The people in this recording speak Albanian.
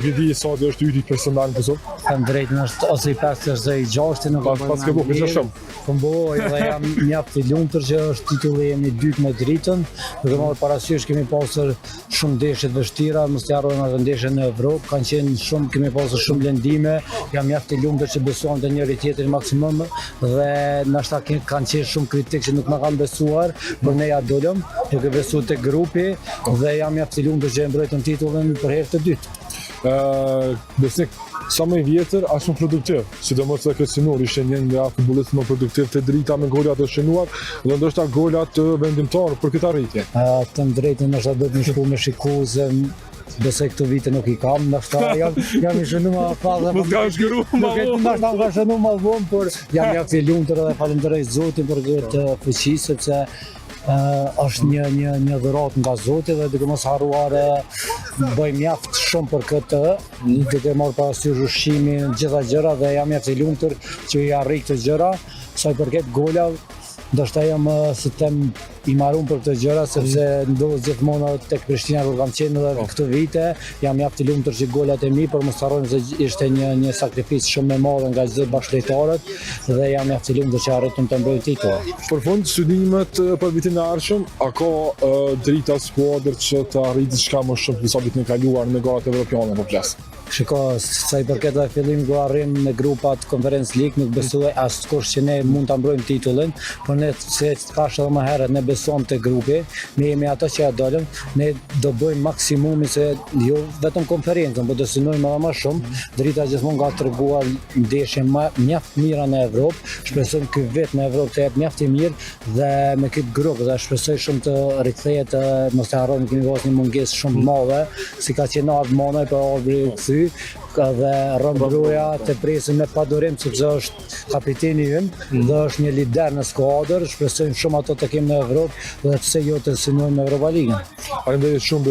Vidi sa dhe është yti personal në Kosovë? Kam drejtën është ose i 5 ose i 6 nuk Pas ke bukur shumë. Po dhe jam mjaft i lumtur që është titulli jemi dytë me dritën. Duke marrë parasysh kemi pasur shumë ndeshje të vështira, mos të harrojmë ato ndeshje në Evropë, kanë qenë shumë, kemi pasur shumë lëndime. Jam mjaft i lumtur që besojmë te njëri tjetri maksimum dhe ndoshta kanë qenë shumë kritik që nuk na kanë besuar, por ne ja dolëm duke besuar te grupi dhe jam mjaft i lumtur që e mbrojtëm titullin për herë të dytë. Besnik, sa më i vjetër, as shumë produktiv. Sidomos se Kërcënor ishte një nga futbollistët më produktiv të drita me gola të shënuar dhe ndoshta gola të vendimtar për këtë arritje. Të drejtën ndoshta do të më shku me shikuese. Besoj këto vite nuk i kam, ndoshta jam i shënuar fazë. Mos ka shkruar më vonë. Ndoshta ka shënuar më vonë, por jam mjaft i lumtur dhe falenderoj Zotin për këtë fuqi sepse është një dhuratë nga Zoti dhe duke mos harruar bëj mjaft shumë për këtë, duke marrë parasysh ushqimin, gjitha gjëra dhe jam mjaft i lumtur që i arrit këto gjëra. Sa i përket gola, ndoshta jam si them i marrun për këtë gjëra sepse ndodh gjithmonë tek Prishtina kur kam qenë edhe këto vite, jam mjaft i lumtur që golat e mi, por mos harrojmë se ishte një sakrificë shumë e madhe nga çdo bashkëlojtarët dhe jam mjaft i lumtur që arritëm të mbrojtëm titullin. Për fund studimet për vitin e ardhshëm, a ka drita skuadër që të arrijë diçka më shumë se sa vitin e kaluar në garat evropiane po flas? Shiko, sa i përket dhe fillim ku arrim në grupat Conference League, nuk besoj askush që ne mund ta mbrojmë titullin, por ne se thash edhe më herët, ne besojmë te grupi, ne jemi ato që ja dalëm, ne do bëjmë maksimumin se jo vetëm konferencën, por do synojmë edhe më shumë. Drita gjithmonë ka treguar ndeshje mjaft mira në Evropë. Shpresojmë ky vit në Evropë të jetë mjaft i mirë dhe me këtë grup dhe shpresoj shumë të rikthehet, mos të harrojmë kemi pasur një mungesë shumë madhe, si ka qenë Ardmona për Albri kthy dhe Rëmbruja të presim me padurim sepse është kapiteni ynë dhe është një lider në skuadër. Shpresojmë shumë ato të kemi në Evropë dhe pse jo të synojmë në Europa Ligën. Faleminderit shumë.